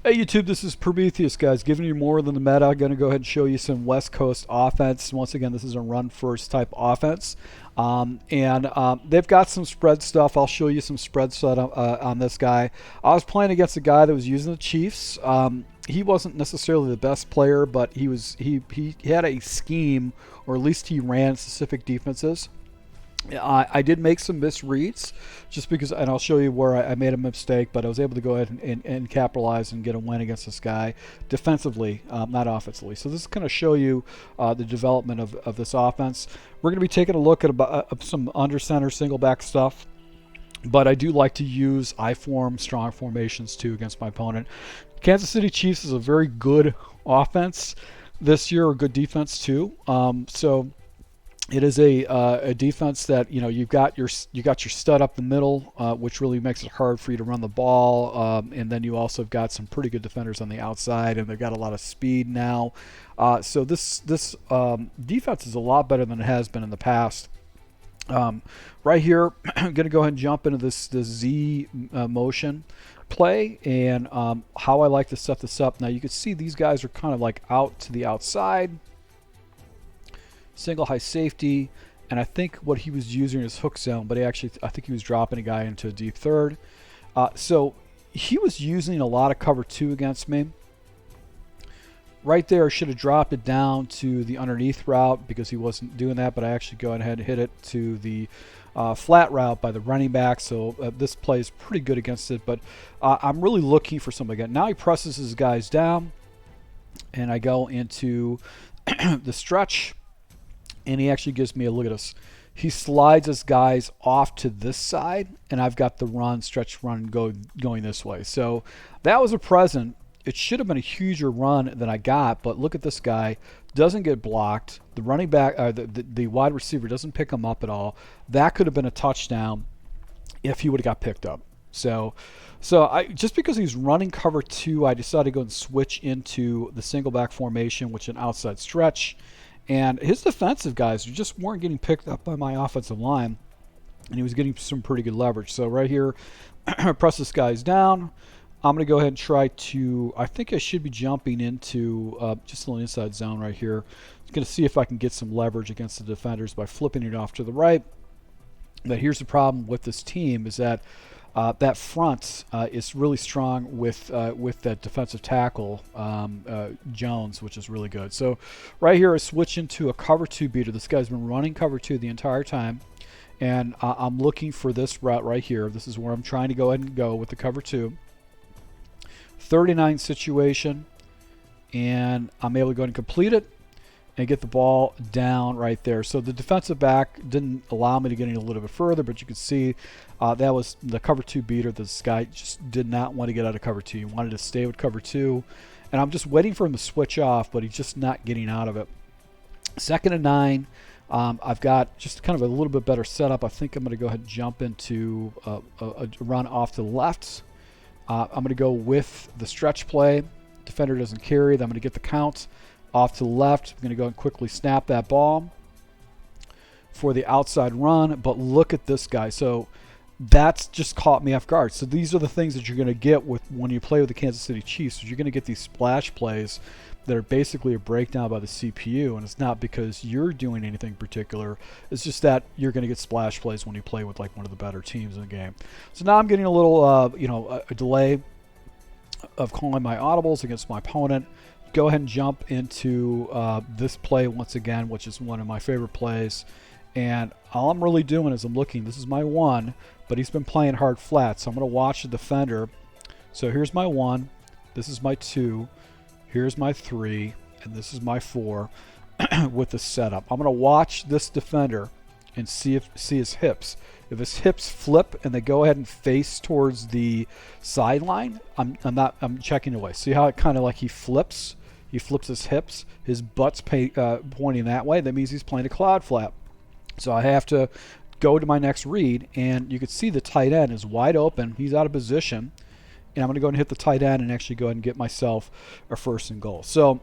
Hey YouTube, this is Prometheus, guys, giving you more than the meta. I'm going to go ahead and show you some West Coast offense. Once again, this is a run-first type offense. They've got some spread stuff. I'll show you some spread stuff on this guy. I was playing against a guy that was using the Chiefs. He wasn't necessarily the best player, but he had a scheme, or at least he ran specific defenses. I did make some misreads just because, and I'll show you where I made a mistake, but I was able to go ahead and capitalize and get a win against this guy defensively, not offensively. So this is going to show you the development of this offense. We're going to be taking a look at some under center single back stuff, but I do like to use I-form, strong formations too against my opponent. Kansas City Chiefs is a very good offense this year, a good defense too. It is a defense that you've got your stud up the middle, which really makes it hard for you to run the ball, and then you also have got some pretty good defenders on the outside, and they've got a lot of speed now. So this defense is a lot better than it has been in the past. Right here, I'm going to go ahead and jump into this Z motion play, and how I like to set this up. Now you can see these guys are kind of like out to the outside. Single high safety, and I think what he was using is hook zone, but I think he was dropping a guy into a deep third. So he was using a lot of cover 2 against me. Right there, I should have dropped it down to the underneath route because he wasn't doing that, but I actually go ahead and hit it to the flat route by the running back. So this play is pretty good against it, but I'm really looking for something again. Now he presses his guys down, and I go into the stretch. And he actually gives me a look at this. He slides his guys off to this side, and I've got the stretch run going this way. So that was a present. It should have been a huger run than I got, but look at this guy. Doesn't get blocked. The running back, the wide receiver doesn't pick him up at all. That could have been a touchdown if he would have got picked up. So just because he's running cover 2, I decided to go and switch into the single back formation, which is an outside stretch. And his defensive guys just weren't getting picked up by my offensive line, and he was getting some pretty good leverage. So right here, press this guys down. I'm going to go ahead and try to, I think I should be jumping into just a little inside zone right here. I'm going to see if I can get some leverage against the defenders by flipping it off to the right. But here's the problem with this team is that that front is really strong with that defensive tackle, Jones, which is really good. So right here I switch into a cover 2 beater. This guy's been running cover 2 the entire time, and I'm looking for this route right here. This is where I'm trying to go ahead and go with the cover 2. 39 situation, and I'm able to go ahead and complete it and get the ball down right there. So the defensive back didn't allow me to get any a little bit further, but you can see that was the cover 2 beater. This guy just did not want to get out of cover 2. He wanted to stay with cover 2, and I'm just waiting for him to switch off, but he's just not getting out of it. 2nd and 9. I've got just kind of a little bit better setup. I think I'm going to go ahead and jump into a run off to the left. I'm going to go with the stretch play. Defender doesn't carry. Then I'm going to get the count. Off to the left, I'm going to go and quickly snap that ball for the outside run, but look at this guy. So that's just caught me off guard. So these are the things that you're going to get when you play with the Kansas City Chiefs. So you're going to get these splash plays that are basically a breakdown by the CPU, and it's not because you're doing anything particular. It's just that you're going to get splash plays when you play with like one of the better teams in the game. So now I'm getting a little, a delay of calling my audibles against my opponent. Go ahead and jump into this play once again, which is one of my favorite plays. And all I'm really doing is I'm looking. This is my 1, but he's been playing hard flat. So I'm going to watch the defender. So here's my 1. This is my 2. Here's my 3. And this is my 4 with the setup. I'm going to watch this defender and see his hips. If his hips flip and they go ahead and face towards the sideline, I'm checking away. See how it kind of like he flips? He flips his hips. His butt's pointing that way. That means he's playing a cloud flap. So I have to go to my next read, and you can see the tight end is wide open. He's out of position, and I'm going to go and hit the tight end and actually go ahead and get myself a 1st and goal. So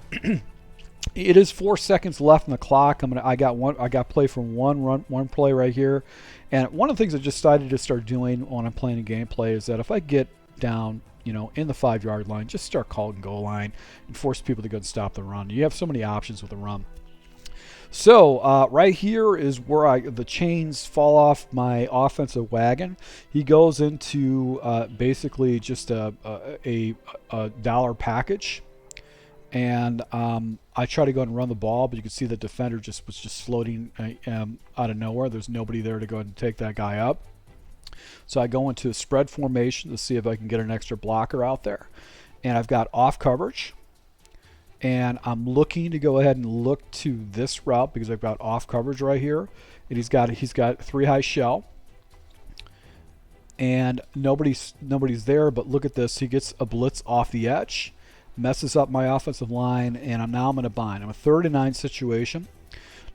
it is 4 seconds left in the clock. I got play from one play right here, and one of the things I decided to start doing when I'm playing a gameplay is that if I get down in the 5-yard line, just start calling goal line and force people to go and stop the run. You have so many options with the run. So right here is where the chains fall off my offensive wagon. He goes into basically just a dollar package, and I try to go and run the ball, but you can see the defender was just floating out of nowhere. There's nobody there to go ahead and take that guy up. So I go into a spread formation to see if I can get an extra blocker out there, and I've got off coverage. And I'm looking to go ahead and look to this route because I've got off coverage right here, and he's got 3 high shell, and nobody's there. But look at this, he gets a blitz off the edge, messes up my offensive line, and now I'm in a bind. I'm a 3rd and 9 situation.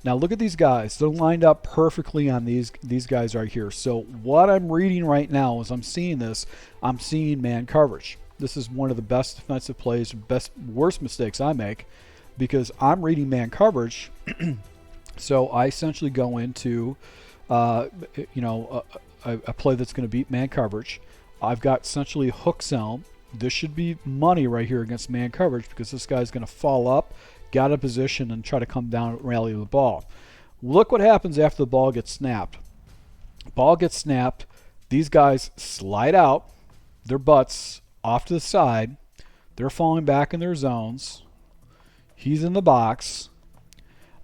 Now look at these guys; they're lined up perfectly on these guys right here. So what I'm reading right now is I'm seeing man coverage. This is one of the best defensive plays, worst mistakes I make, because I'm reading man coverage. So I essentially go into, a play that's going to beat man coverage. I've got essentially hook zone. This should be money right here against man coverage because this guy's going to fall up, get out of position, and try to come down and rally the ball. Look what happens after the ball gets snapped. Ball gets snapped. These guys slide out, their butts off to the side. They're falling back in their zones. He's in the box,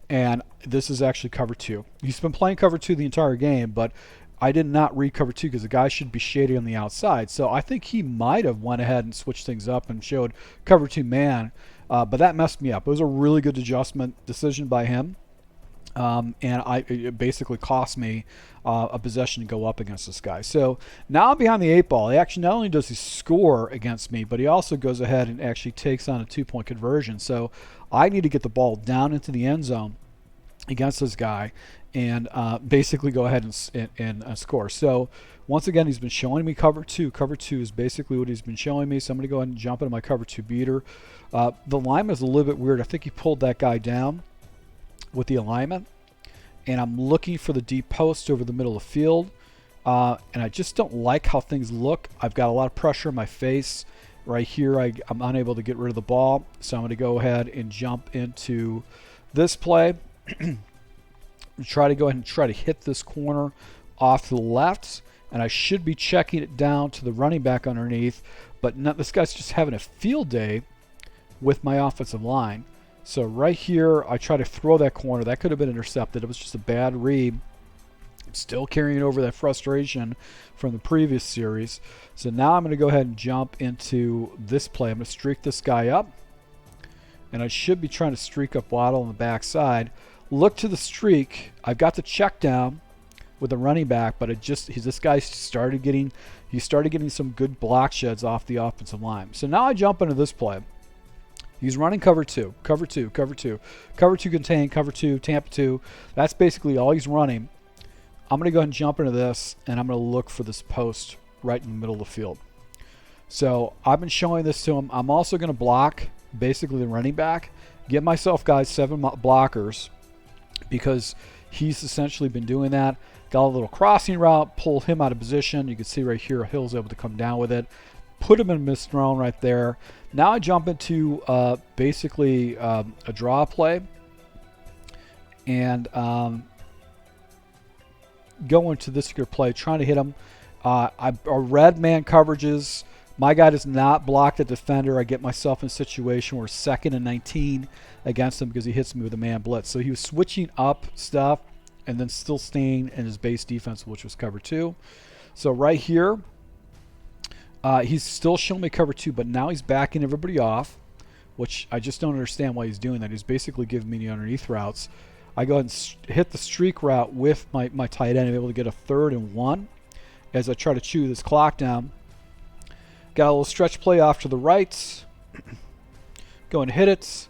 and this is actually cover 2. He's been playing cover 2 the entire game, but I did not read cover 2 because the guy should be shady on the outside. So I think he might have went ahead and switched things up and showed cover 2 man, but that messed me up. It was a really good adjustment decision by him. And it basically cost me a possession to go up against this guy. So now I'm behind the 8 ball. He actually not only does he score against me, but he also goes ahead and actually takes on a 2-point conversion. So I need to get the ball down into the end zone against this guy and basically go ahead and score. So once again, he's been showing me cover 2. Cover 2 is basically what he's been showing me. So I'm going to go ahead and jump into my cover 2 beater. The lineman is a little bit weird. I think he pulled that guy down with the alignment, and I'm looking for the deep post over the middle of the field, and I just don't like how things look. I've got a lot of pressure in my face right here. I'm unable to get rid of the ball, so I'm going to go ahead and jump into this play. Try to go ahead and try to hit this corner off to the left, and I should be checking it down to the running back underneath, but this guy's just having a field day with my offensive line. So right here, I try to throw that corner. That could have been intercepted. It was just a bad read. I'm still carrying over that frustration from the previous series. So now I'm going to go ahead and jump into this play. I'm going to streak this guy up, and I should be trying to streak up Waddle on the backside. Look to the streak. I've got the check down with the running back, but this guy started getting some good block sheds off the offensive line. So now I jump into this play. He's running cover 2, cover 2, cover 2, cover 2 contain, cover 2, Tampa 2. That's basically all he's running. I'm going to go ahead and jump into this, and I'm going to look for this post right in the middle of the field. So I've been showing this to him. I'm also going to block basically the running back, get myself guys 7 blockers because he's essentially been doing that. Got a little crossing route, pull him out of position. You can see right here, Hill's able to come down with it. Put him in misthrone right there. Now I jump into basically a draw play and go into this particular play, trying to hit him. I read man coverages. My guy does not block the defender. I get myself in a situation where 2nd and 19 against him because he hits me with a man blitz. So he was switching up stuff and then still staying in his base defense, which was cover 2. So right here, he's still showing me cover 2, but now he's backing everybody off, which I just don't understand why he's doing that. He's basically giving me the underneath routes. I go ahead and hit the streak route with my tight end. I'm able to get a 3rd and 1 as I try to chew this clock down. Got a little stretch play off to the right. Go and hit it.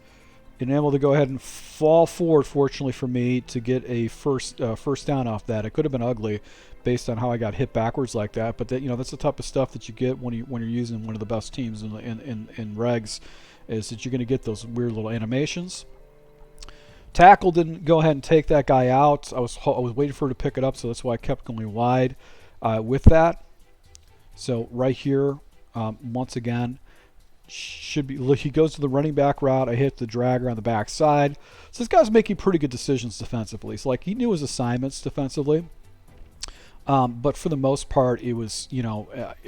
And able to go ahead and fall forward, fortunately for me, to get a first down off that. It could have been ugly based on how I got hit backwards like that, but that's the type of stuff that you get when you're using one of the best teams in regs, is that you're going to get those weird little animations. Tackle didn't go ahead and take that guy out. I was waiting for her to pick it up, so that's why I kept going wide with that. So right here, once again. Should be, look, he goes to the running back route. I hit the dragger on the backside. So this guy's making pretty good decisions defensively. So like he knew his assignments defensively. But for the most part, it was, you know,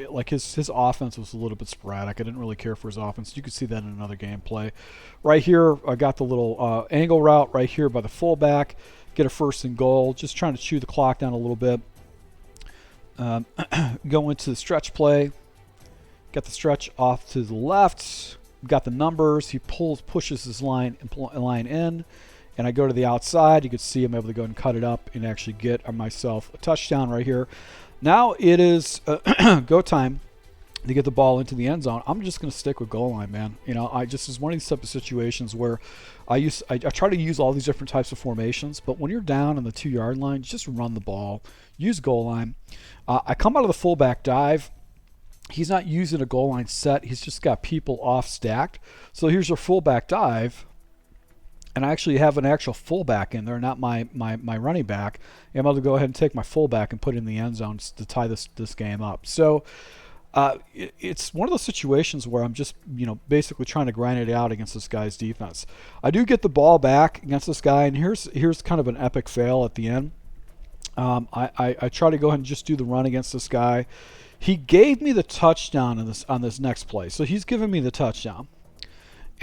like his offense was a little bit sporadic. I didn't really care for his offense. You could see that in another gameplay. Right here, I got the little angle route right here by the fullback. Get a 1st and goal. Just trying to chew the clock down a little bit. Go into the stretch play. Got the stretch off to the left. Got the numbers. He pushes his line in. And I go to the outside. You can see I'm able to go and cut it up and actually get myself a touchdown right here. Now it is go time to get the ball into the end zone. I'm just going to stick with goal line, man. You know, I just is one of these type of situations where I try to use all these different types of formations, but when you're down on the 2-yard line, just run the ball. Use goal line. I come out of the fullback dive. He's not using a goal line set. He's just got people off stacked. So here's your fullback dive. And I actually have an actual fullback in there, not my running back. I'm able to go ahead and take my fullback and put it in the end zone to tie this game up. So it's one of those situations where I'm just, you know, basically trying to grind it out against this guy's defense. I do get the ball back against this guy, and here's kind of an epic fail at the end. I try to go ahead and just do the run against this guy. He gave me the touchdown on this next play, so he's giving me the touchdown.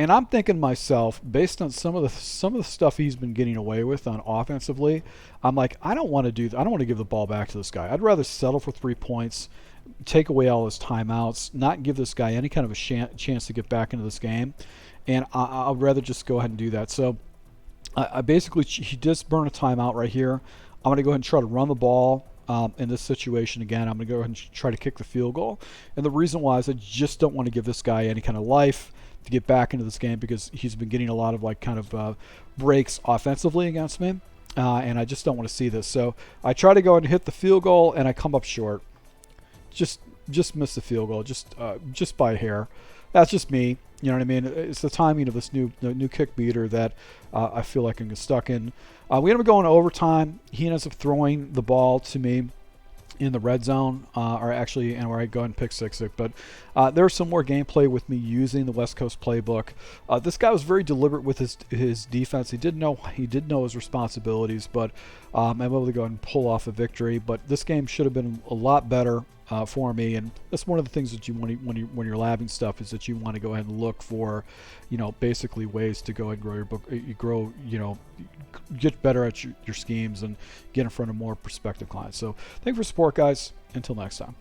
And I'm thinking to myself, based on some of the stuff he's been getting away with on offensively, I'm like, I don't want to give the ball back to this guy. I'd rather settle for 3 points, take away all his timeouts, not give this guy any kind of a chance to get back into this game, and I'd rather just go ahead and do that. So I basically, he does burn a timeout right here. I'm going to go ahead and try to run the ball. In this situation again, I'm going to go ahead and try to kick the field goal. And the reason why is I just don't want to give this guy any kind of life to get back into this game, because he's been getting a lot of like kind of breaks offensively against me, and I just don't want to see this. So I try to go ahead and hit the field goal, and I come up short. Just miss the field goal, just by a hair. That's just me. You know what I mean? It's the timing of this new kick beater that I feel like I'm stuck in. We end up going to overtime. He ends up throwing the ball to me in the red zone, or actually, and where I go and pick six it. But there's some more gameplay with me using the West Coast playbook. This guy was very deliberate with his defense. He did know his responsibilities, but I'm able to go and pull off a victory. But this game should have been a lot better for me, and that's one of the things that you want when you're labbing stuff, is that you want to go ahead and look for, you know, basically ways to go ahead and grow your book, get better at your schemes and get in front of more prospective clients. So thank you for support, guys. Until next time.